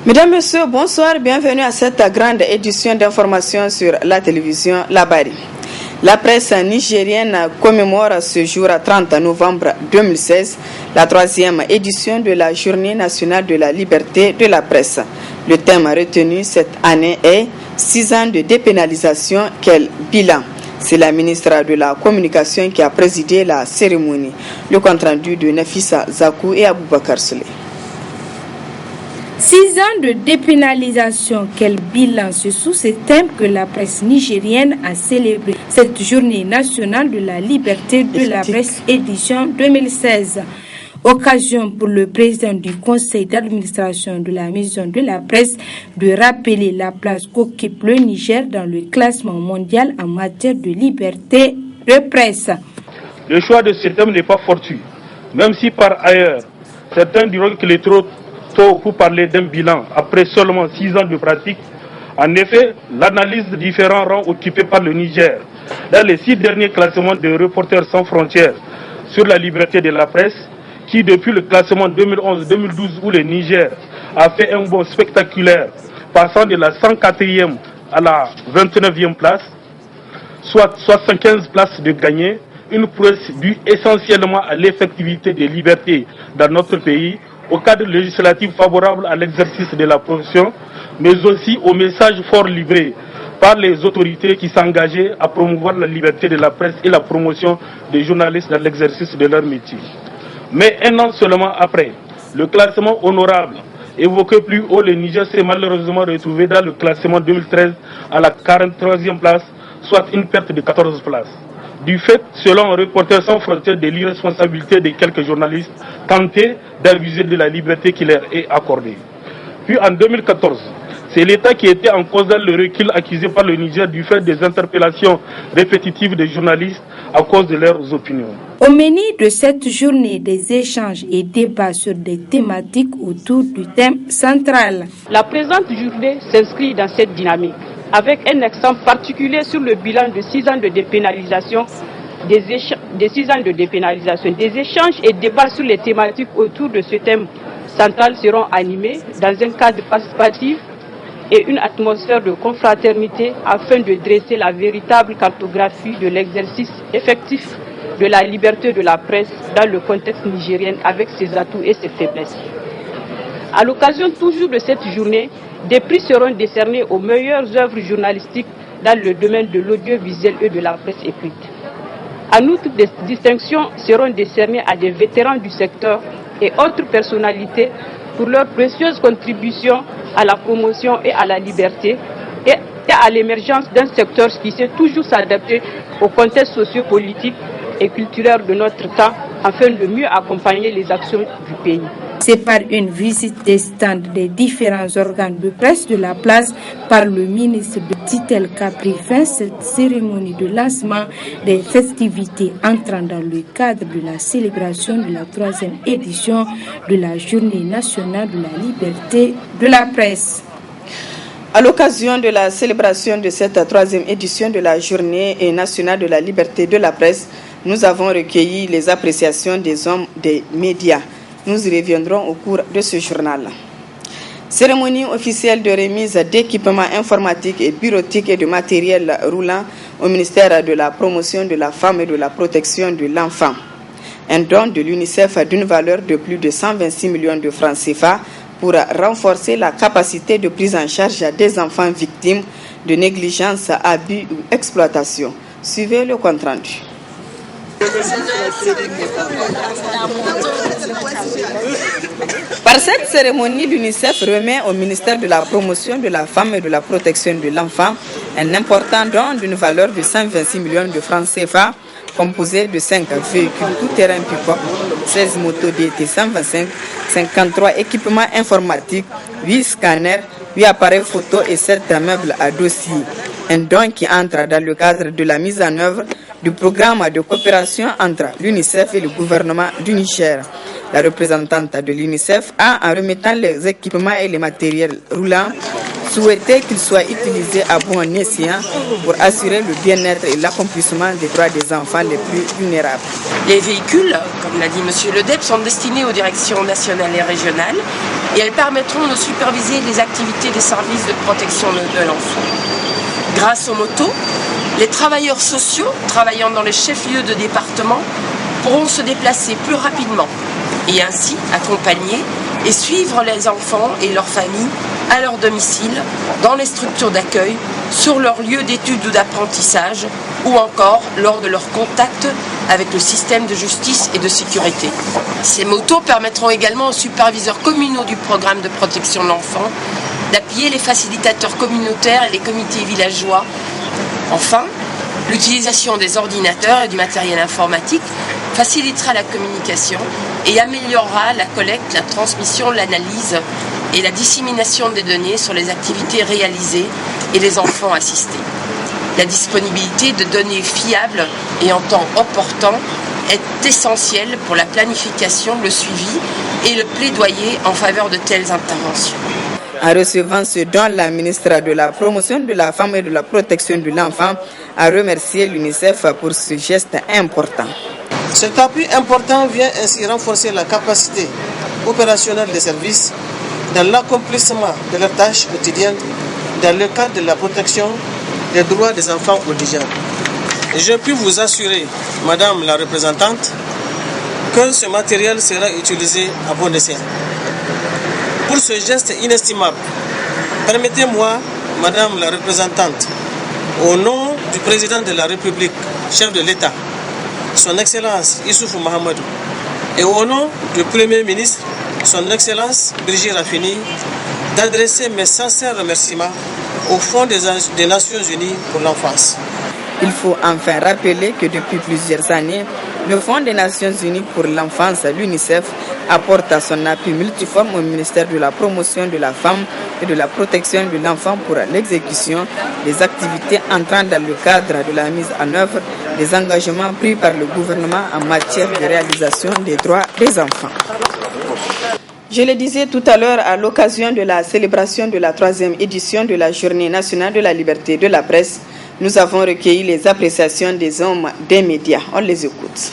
Mesdames, Messieurs, bonsoir, bienvenue à cette grande édition d'information sur la télévision Labari. La presse nigérienne commémore ce jour 30 novembre 2016 la 3e édition de la Journée nationale de la liberté de la presse. Le thème retenu cette année est 6 ans de dépénalisation, quel bilan? C'est la ministre de la Communication qui a présidé la cérémonie. Le compte-rendu de Nafissa Zakou et Aboubakar Souley. 6 ans de dépénalisation, quel bilan? C'est sous ce thème que la presse nigérienne a célébré cette journée nationale de la liberté de la presse édition 2016. Occasion pour le président du conseil d'administration de la maison de la presse de rappeler la place qu'occupe le Niger dans le classement mondial en matière de liberté de presse. Le choix de ce thème n'est pas fortuit, même si par ailleurs certains diront qu'il est trop tôt pour parler d'un bilan après seulement 6 ans de pratique. En effet, l'analyse des différents rangs occupés par le Niger dans les 6 derniers classements de Reporters sans frontières sur la liberté de la presse, qui depuis le classement 2011-2012 où le Niger a fait un bond spectaculaire, passant de la 104e à la 29e place, soit 75 places de gagné, une prouesse due essentiellement à l'effectivité des libertés dans notre pays, au cadre législatif favorable à l'exercice de la profession, mais aussi au message fort livré par les autorités qui s'engageaient à promouvoir la liberté de la presse et la promotion des journalistes dans l'exercice de leur métier. Mais un an seulement après, le classement honorable évoqué plus haut, le Niger s'est malheureusement retrouvé dans le classement 2013 à la 43e place, soit une perte de 14 places. Du fait, selon Reporters sans frontières, de l'irresponsabilité de quelques journalistes tentés d'abuser de la liberté qui leur est accordée. Puis en 2014, c'est l'État qui était en cause dans le recul accusé par le Niger du fait des interpellations répétitives des journalistes à cause de leurs opinions. Au menu de cette journée, des échanges et débats sur des thématiques autour du thème central. La présente journée s'inscrit dans cette dynamique, avec un accent particulier sur le bilan de 6 ans de dépénalisation, des échanges et débats sur les thématiques autour de ce thème central seront animés dans un cadre participatif et une atmosphère de confraternité afin de dresser la véritable cartographie de l'exercice effectif de la liberté de la presse dans le contexte nigérien avec ses atouts et ses faiblesses. À l'occasion toujours de cette journée, des prix seront décernés aux meilleures œuvres journalistiques dans le domaine de l'audiovisuel et de la presse écrite. En outre, des distinctions seront décernées à des vétérans du secteur et autres personnalités pour leur précieuse contribution à la promotion et à la liberté et à l'émergence d'un secteur qui sait toujours s'adapter au contexte sociopolitique et culturel de notre temps afin de mieux accompagner les actions du pays. C'est par une visite des stands des différents organes de presse de la place par le ministre de Titel qu'a pris fin cette cérémonie de lancement des festivités entrant dans le cadre de la célébration de la 3e édition de la Journée nationale de la liberté de la presse. À l'occasion de la célébration de cette 3e édition de la Journée nationale de la liberté de la presse, nous avons recueilli les appréciations des hommes des médias. Nous y reviendrons au cours de ce journal. Cérémonie officielle de remise d'équipements informatiques et bureautiques et de matériel roulant au ministère de la Promotion de la Femme et de la Protection de l'Enfant. Un don de l'UNICEF d'une valeur de plus de 126 millions de francs CFA pour renforcer la capacité de prise en charge des enfants victimes de négligence, abus ou exploitation. Suivez le compte-rendu. Par cette cérémonie, l'UNICEF remet au ministère de la Promotion de la Femme et de la Protection de l'Enfant un important don d'une valeur de 126 millions de francs CFA, composé de 5 véhicules tout-terrain pick-up, 16 motos DT125, 53 équipements informatiques, 8 scanners, 8 appareils photo et 7 meubles à dossier. Un don qui entre dans le cadre de la mise en œuvre du programme de coopération entre l'UNICEF et le gouvernement du Niger. La représentante de l'UNICEF a, en remettant les équipements et les matériels roulants, souhaitaient qu'il soit utilisé à bon escient pour assurer le bien-être et l'accomplissement des droits des enfants les plus vulnérables. Les véhicules, comme l'a dit M. Ledep, sont destinés aux directions nationales et régionales et elles permettront de superviser les activités des services de protection de l'enfant. Grâce aux motos, les travailleurs sociaux travaillant dans les chefs-lieux de département pourront se déplacer plus rapidement et ainsi accompagner et suivre les enfants et leurs familles à leur domicile, dans les structures d'accueil, sur leur lieu d'études ou d'apprentissage ou encore lors de leur contact avec le système de justice et de sécurité. Ces motos permettront également aux superviseurs communaux du programme de protection de l'enfant d'appuyer les facilitateurs communautaires et les comités villageois. Enfin, l'utilisation des ordinateurs et du matériel informatique facilitera la communication et améliorera la collecte, la transmission, l'analyse et la dissémination des données sur les activités réalisées et les enfants assistés. La disponibilité de données fiables et en temps opportun est essentielle pour la planification, le suivi et le plaidoyer en faveur de telles interventions. En recevant ce don, la ministre de la Promotion de la Femme et de la Protection de l'Enfant a remercié l'UNICEF pour ce geste important. Cet appui important vient ainsi renforcer la capacité opérationnelle des services dans l'accomplissement de leurs tâches quotidiennes dans le cadre de la protection des droits des enfants au Niger. Je puis vous assurer, Madame la représentante, que ce matériel sera utilisé à bon escient. Pour ce geste inestimable, permettez-moi, Madame la représentante, au nom du président de la République, chef de l'État, Son Excellence Issoufou Mahamadou, et au nom du Premier ministre, Son Excellence Brigitte Raffini, d'adresser mes sincères remerciements au Fonds des Nations Unies pour l'enfance. Il faut enfin rappeler que depuis plusieurs années, le Fonds des Nations Unies pour l'enfance, l'UNICEF, apporte son appui multiforme au ministère de la Promotion de la Femme et de la Protection de l'Enfant pour l'exécution des activités entrant dans le cadre de la mise en œuvre des engagements pris par le gouvernement en matière de réalisation des droits des enfants. Je le disais tout à l'heure, à l'occasion de la célébration de la 3e édition de la Journée nationale de la liberté de la presse, nous avons recueilli les appréciations des hommes des médias. On les écoute.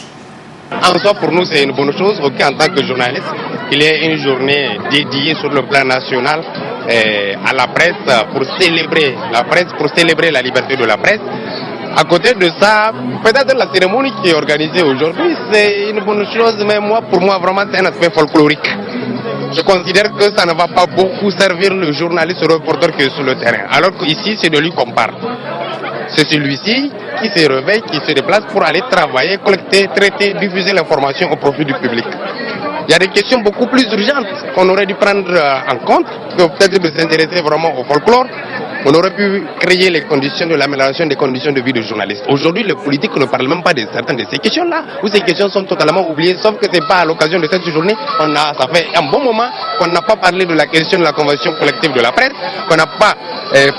En soi, pour nous, c'est une bonne chose, en tant que journaliste, qu'il y ait une journée dédiée sur le plan national à la presse pour célébrer la presse, pour célébrer la liberté de la presse. À côté de ça, peut-être la cérémonie qui est organisée aujourd'hui, c'est une bonne chose, mais pour moi, vraiment, c'est un aspect folklorique. Je considère que ça ne va pas beaucoup servir le journaliste, le reporter qui est sur le terrain. Alors qu'ici, c'est de lui qu'on parle. C'est celui-ci qui se réveille, qui se déplace pour aller travailler, collecter, traiter, diffuser l'information au profit du public. Il y a des questions beaucoup plus urgentes qu'on aurait dû prendre en compte, que peut-être de s'intéresser vraiment au folklore. On aurait pu créer les conditions de l'amélioration des conditions de vie des journalistes. Aujourd'hui, les politiques ne parlent même pas de certaines de ces questions-là, où ces questions sont totalement oubliées, sauf que ce n'est pas à l'occasion de cette journée. Ça fait un bon moment qu'on n'a pas parlé de la question de la convention collective de la presse, qu'on n'a pas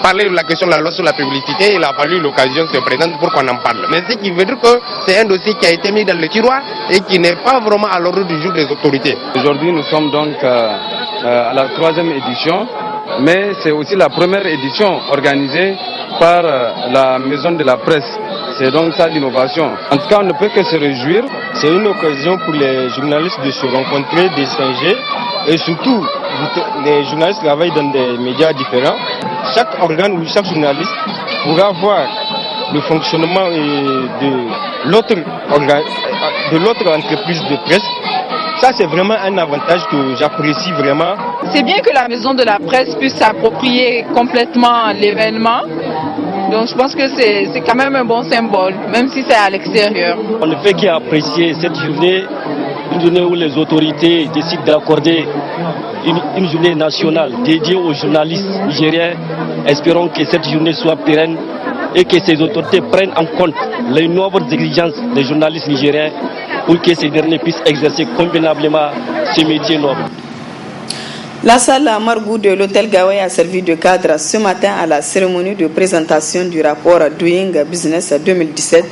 parlé de la question de la loi sur la publicité. Il a fallu l'occasion se présente pour qu'on en parle. Mais ce qui veut dire que c'est un dossier qui a été mis dans le tiroir et qui n'est pas vraiment à l'ordre du jour des autorités. Aujourd'hui, nous sommes donc à la 3e édition. Mais c'est aussi la première édition organisée par la Maison de la Presse. C'est donc ça l'innovation. En tout cas, on ne peut que se réjouir. C'est une occasion pour les journalistes de se rencontrer, d'échanger. Et surtout, les journalistes travaillent dans des médias différents. Chaque organe ou chaque journaliste pourra voir le fonctionnement de l'autre entreprise de presse. Ça, c'est vraiment un avantage que j'apprécie vraiment. C'est bien que la Maison de la Presse puisse s'approprier complètement l'événement. Donc je pense que c'est quand même un bon symbole, même si c'est à l'extérieur. On ne fait qu'apprécier cette journée, une journée où les autorités décident d'accorder une journée nationale dédiée aux journalistes nigériens. Espérons que cette journée soit pérenne et que ces autorités prennent en compte les nouvelles exigences des journalistes nigériens pour que ces derniers puissent exercer convenablement ce métier noble. La salle Margou de l'hôtel Gawai a servi de cadre ce matin à la cérémonie de présentation du rapport Doing Business 2017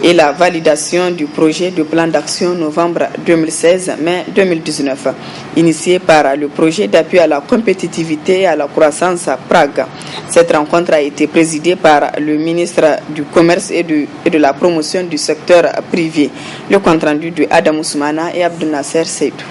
et la validation du projet de plan d'action novembre 2016-mai 2019, initié par le projet d'appui à la compétitivité et à la croissance à Prague. Cette rencontre a été présidée par le ministre du Commerce et de la promotion du secteur privé. Le compte-rendu de Adam Ousmana et Abdel Nasser Seydou.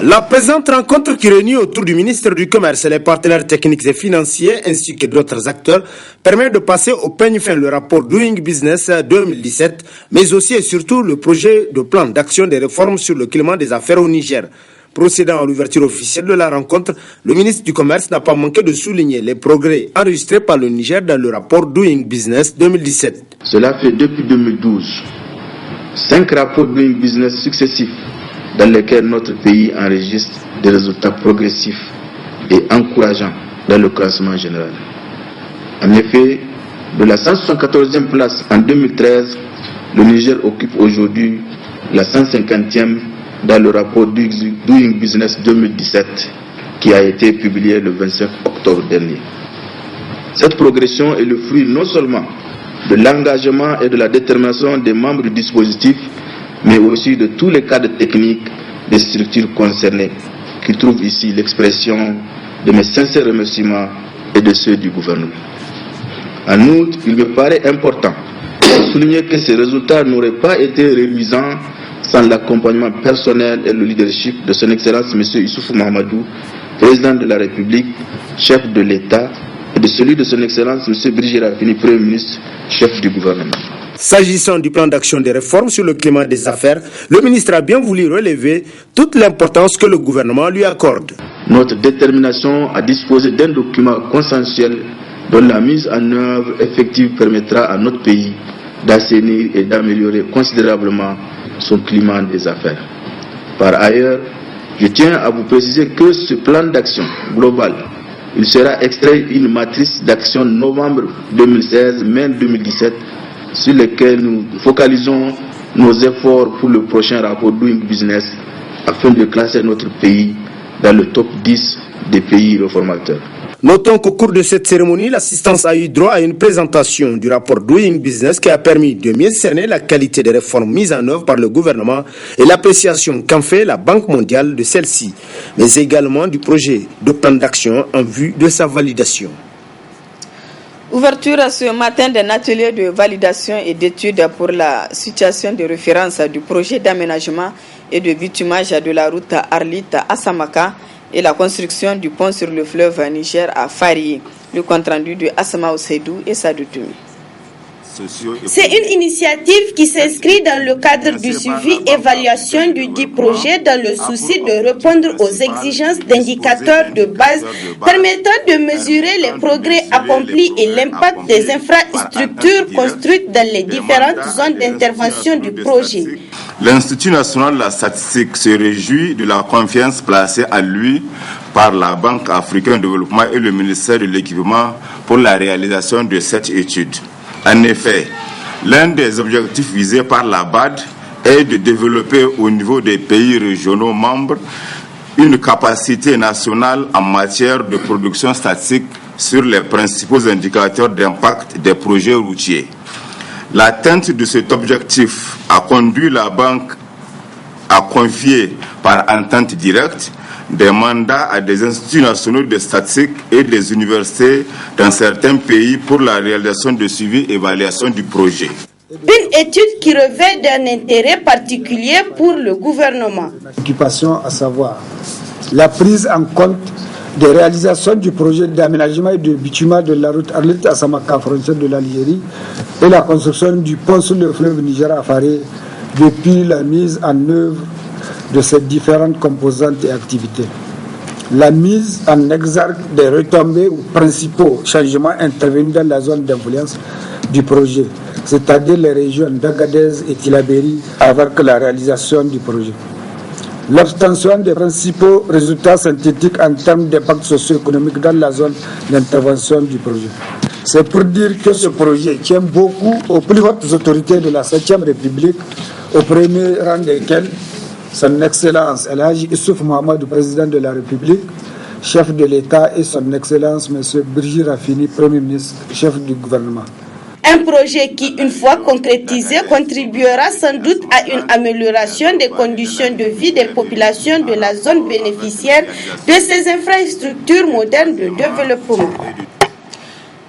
La présente rencontre qui réunit autour du ministre du Commerce les partenaires techniques et financiers ainsi que d'autres acteurs permet de passer au peigne fin le rapport Doing Business 2017, mais aussi et surtout le projet de plan d'action des réformes sur le climat des affaires au Niger. Procédant à l'ouverture officielle de la rencontre, le ministre du Commerce n'a pas manqué de souligner les progrès enregistrés par le Niger dans le rapport Doing Business 2017. Cela fait depuis 2012 5 rapports Doing Business successifs dans lesquels notre pays enregistre des résultats progressifs et encourageants dans le classement général. En effet, de la 174e place en 2013, le Niger occupe aujourd'hui la 150e dans le rapport Doing Business 2017 qui a été publié le 25 octobre dernier. Cette progression est le fruit non seulement de l'engagement et de la détermination des membres du dispositif, mais aussi de tous les cadres techniques des structures concernées, qui trouvent ici l'expression de mes sincères remerciements et de ceux du gouvernement. En outre, il me paraît important de souligner que ces résultats n'auraient pas été réalisants sans l'accompagnement personnel et le leadership de son Excellence M. Issoufou Mahamadou, président de la République, chef de l'État, et de celui de son Excellence M. Brigitte Raffini, Premier ministre, chef du gouvernement. S'agissant du plan d'action des réformes sur le climat des affaires, le ministre a bien voulu relever toute l'importance que le gouvernement lui accorde. Notre détermination à disposer d'un document consensuel dont la mise en œuvre effective permettra à notre pays d'assainir et d'améliorer considérablement son climat des affaires. Par ailleurs, je tiens à vous préciser que ce plan d'action global, il sera extrait d'une matrice d'action novembre 2016-mai 2017 sur lesquels nous focalisons nos efforts pour le prochain rapport Doing Business afin de classer notre pays dans le top 10 des pays réformateurs. Notons qu'au cours de cette cérémonie, l'assistance a eu droit à une présentation du rapport Doing Business qui a permis de mieux cerner la qualité des réformes mises en œuvre par le gouvernement et l'appréciation qu'en fait la Banque mondiale de celle-ci, mais également du projet de plan d'action en vue de sa validation. Ouverture ce matin d'un atelier de validation et d'études pour la situation de référence du projet d'aménagement et de bitumage de la route Arlit-Assamaka et la construction du pont sur le fleuve Niger à Fari. Le compte-rendu de Assama Oseidou et Sadou Toumi. C'est une initiative qui s'inscrit dans le cadre du suivi et évaluation du dit projet dans le souci de répondre aux exigences d'indicateurs de base permettant de mesurer les progrès accomplis et l'impact des infrastructures construites dans les différentes zones d'intervention du projet. L'Institut national de la statistique se réjouit de la confiance placée à lui par la Banque africaine de développement et le ministère de l'équipement pour la réalisation de cette étude. En effet, l'un des objectifs visés par la BAD est de développer au niveau des pays régionaux membres une capacité nationale en matière de production statistique sur les principaux indicateurs d'impact des projets routiers. L'atteinte de cet objectif a conduit la Banque à confier par entente directe des mandats à des instituts nationaux de statistique et des universités dans certains pays pour la réalisation de suivi et évaluation du projet. Une étude qui revêt d'un intérêt particulier pour le gouvernement. Occupation, à savoir la prise en compte des réalisations du projet d'aménagement et de bitumage de la route Arlit-Assamaka, frontière de l'Algérie, et la construction du pont sur le fleuve Niger à Fari depuis la mise en œuvre de ces différentes composantes et activités. La mise en exergue des retombées ou principaux changements intervenus dans la zone d'influence du projet, c'est-à-dire les régions d'Agadez et Tillabéri, avec la réalisation du projet. L'obtention des principaux résultats synthétiques en termes d'impact socio-économique dans la zone d'intervention du projet. C'est pour dire que ce projet tient beaucoup aux plus hautes autorités de la 7e République, au premier rang desquelles son Excellence El Hadji Issouf Mohamed, président de la République, chef de l'État, et son Excellence M. Birji Rafini, Premier ministre, chef du gouvernement. Un projet qui, une fois concrétisé, contribuera sans doute à une amélioration des conditions de vie des populations de la zone bénéficiaire de ces infrastructures modernes de développement.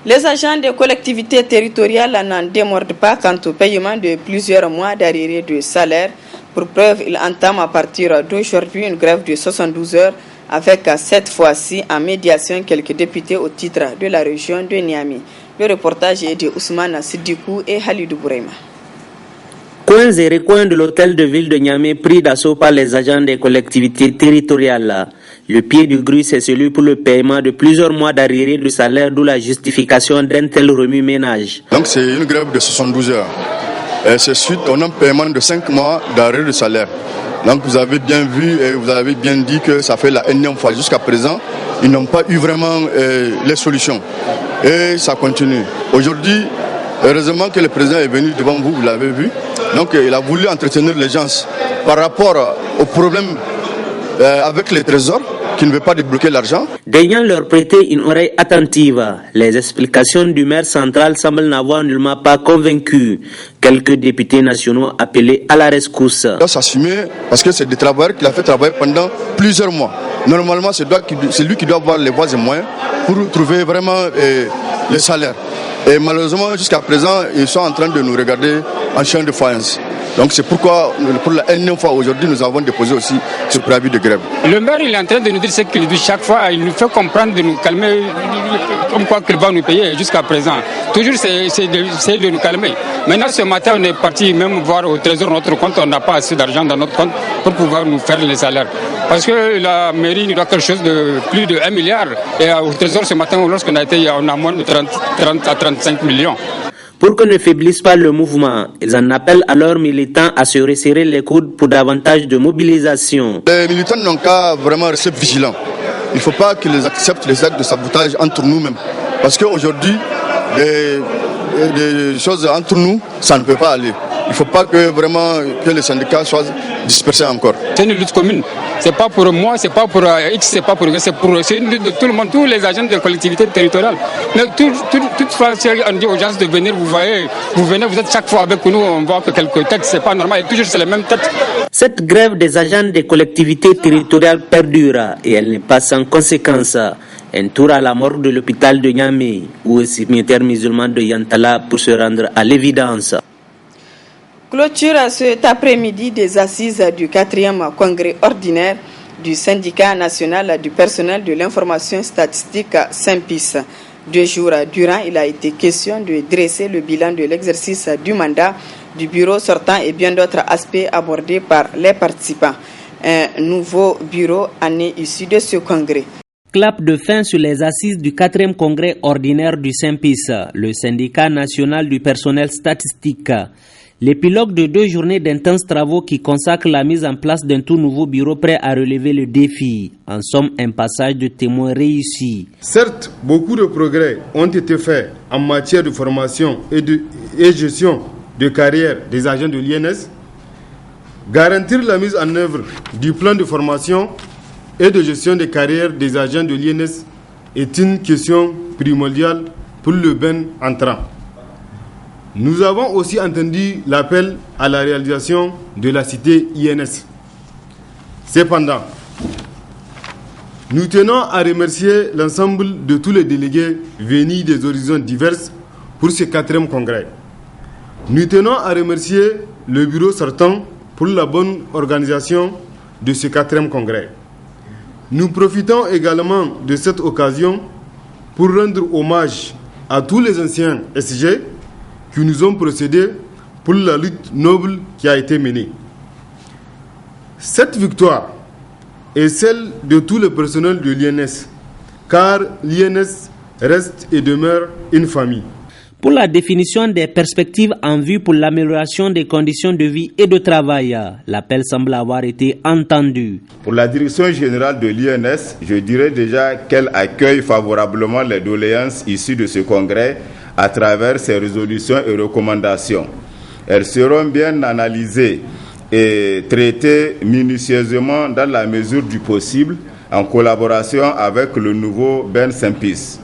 Les agents des collectivités territoriales n'en démordent pas quant au paiement de plusieurs mois d'arriérés de salaire. Pour preuve, ils entament à partir d'aujourd'hui une grève de 72 heures avec cette fois-ci en médiation quelques députés au titre de la région de Niamey. Le reportage est de Ousmane Sidikou et Halidou Bourema. Coins et recoins de l'hôtel de ville de Niamey pris d'assaut par les agents des collectivités territoriales. Le pied du grue, c'est celui pour le paiement de plusieurs mois d'arriérés de salaire, d'où la justification d'un tel remue-ménage. Donc c'est une grève de 72 heures. Et c'est suite à un paiement de 5 mois d'arrêt de salaire. Donc vous avez bien vu et vous avez bien dit que ça fait la énième fois. Jusqu'à présent, ils n'ont pas eu vraiment les solutions. Et ça continue. Aujourd'hui, heureusement que le président est venu devant vous, vous l'avez vu. Donc il a voulu entretenir les gens par rapport au problème avec les trésors qui ne veut pas débloquer l'argent. D'ayant leur prêté une oreille attentive, les explications du maire central semblent n'avoir nullement pas convaincu quelques députés nationaux appelés à la rescousse. Il doit s'assumer parce que c'est des travailleurs qu'il a fait travailler pendant plusieurs mois. Normalement, c'est lui qui doit avoir les voies et moyens pour trouver vraiment les salaires. Et malheureusement, jusqu'à présent, ils sont en train de nous regarder en chien de faïence. Donc c'est pourquoi, pour la énième fois aujourd'hui, nous avons déposé aussi ce préavis de grève. Le maire, il est en train de nous dire ce qu'il dit chaque fois. Il nous fait comprendre de nous calmer, comme quoi qu'il va nous payer jusqu'à présent. Toujours, c'est de nous calmer. Maintenant, ce matin, on est parti même voir au trésor notre compte. On n'a pas assez d'argent dans notre compte pour pouvoir nous faire les salaires. Parce que la mairie nous doit quelque chose de plus de 1 milliard. Et au trésor, ce matin, lorsqu'on a été, on a moins de 30 à 35 millions. Pour que ne faiblisse pas le mouvement, ils en appellent à leurs militants à se resserrer les coudes pour davantage de mobilisation. Les militants n'ont qu'à vraiment rester vigilants. Il ne faut pas qu'ils acceptent les actes de sabotage entre nous-mêmes. Parce qu'aujourd'hui, des choses entre nous, ça ne peut pas aller. Il ne faut pas que les syndicats soient dispersés encore. C'est une lutte commune. C'est pas pour moi, c'est pas pour X, c'est pas pour Y, c'est une lutte de tout le monde, tous les agents des collectivités territoriales. Mais toutefois, si on dit aux gens de venir, vous venez, vous êtes chaque fois avec nous, on voit que quelques têtes, c'est pas normal, et toujours c'est les mêmes têtes. Cette grève des agents des collectivités territoriales perdure et elle n'est pas sans conséquence. Un tour à la morgue de l'hôpital de Niamey ou au cimetière musulman de Yantala pour se rendre à l'évidence. Clôture cet après-midi des assises du 4e congrès ordinaire du syndicat national du personnel de l'information statistique SYNPIS. 2 jours durant, il a été question de dresser le bilan de l'exercice du mandat du bureau sortant et bien d'autres aspects abordés par les participants. Un nouveau bureau en est issu de ce congrès. Clap de fin sur les assises du 4e congrès ordinaire du SYNPIS, le syndicat national du personnel statistique. L'épilogue de 2 journées d'intenses travaux qui consacrent la mise en place d'un tout nouveau bureau prêt à relever le défi. En somme, un passage de témoins réussi. Certes, beaucoup de progrès ont été faits en matière de formation et gestion de carrière des agents de l'INS. Garantir la mise en œuvre du plan de formation et de gestion des carrières des agents de l'INS est une question primordiale pour le ben entrant. Nous avons aussi entendu l'appel à la réalisation de la cité INS. Cependant, nous tenons à remercier l'ensemble de tous les délégués venus des horizons divers pour ce 4e congrès. Nous tenons à remercier le bureau sortant pour la bonne organisation de ce 4e congrès. Nous profitons également de cette occasion pour rendre hommage à tous les anciens SG qui nous ont précédés pour la lutte noble qui a été menée. Cette victoire est celle de tout le personnel de l'INS, car l'INS reste et demeure une famille. Pour la définition des perspectives en vue pour l'amélioration des conditions de vie et de travail, l'appel semble avoir été entendu. Pour la direction générale de l'INS, je dirais déjà qu'elle accueille favorablement les doléances issues de ce congrès à travers ses résolutions et recommandations. Elles seront bien analysées et traitées minutieusement dans la mesure du possible en collaboration avec le nouveau Ben Saint-Pis.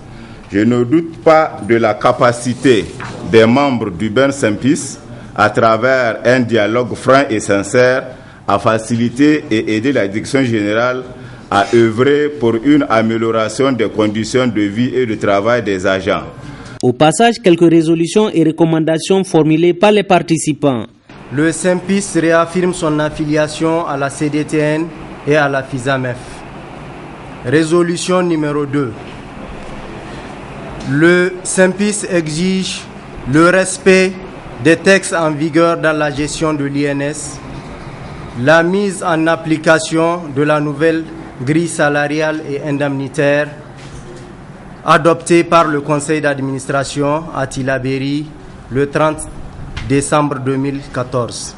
Je ne doute pas de la capacité des membres du Ben Saint-Pis à travers un dialogue franc et sincère à faciliter et aider la direction générale à œuvrer pour une amélioration des conditions de vie et de travail des agents. Au passage, quelques résolutions et recommandations formulées par les participants. Le Saint-Pis réaffirme son affiliation à la CDTN et à la FISAMEF. Résolution numéro 2. Le Saint-Pis exige le respect des textes en vigueur dans la gestion de l'INS, la mise en application de la nouvelle grille salariale et indemnitaire adoptée par le conseil d'administration à Tillabéri le 30 décembre 2014.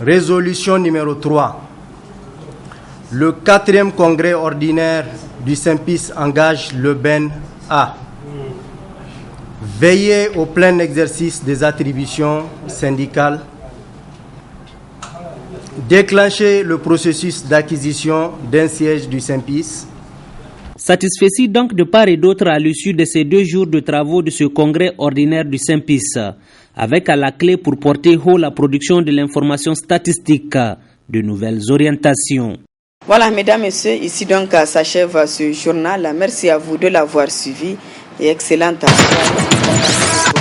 Résolution numéro 3. Le 4e congrès ordinaire du Saint-Pis engage le Ben à veiller au plein exercice des attributions syndicales, déclencher le processus d'acquisition d'un siège du Saint-Pis. Satisfait donc de part et d'autre à l'issue de ces 2 jours de travaux de ce congrès ordinaire du Saint-Pis, avec à la clé pour porter haut la production de l'information statistique, de nouvelles orientations. Voilà, mesdames, messieurs, ici donc s'achève ce journal. Merci à vous de l'avoir suivi et excellente soirée.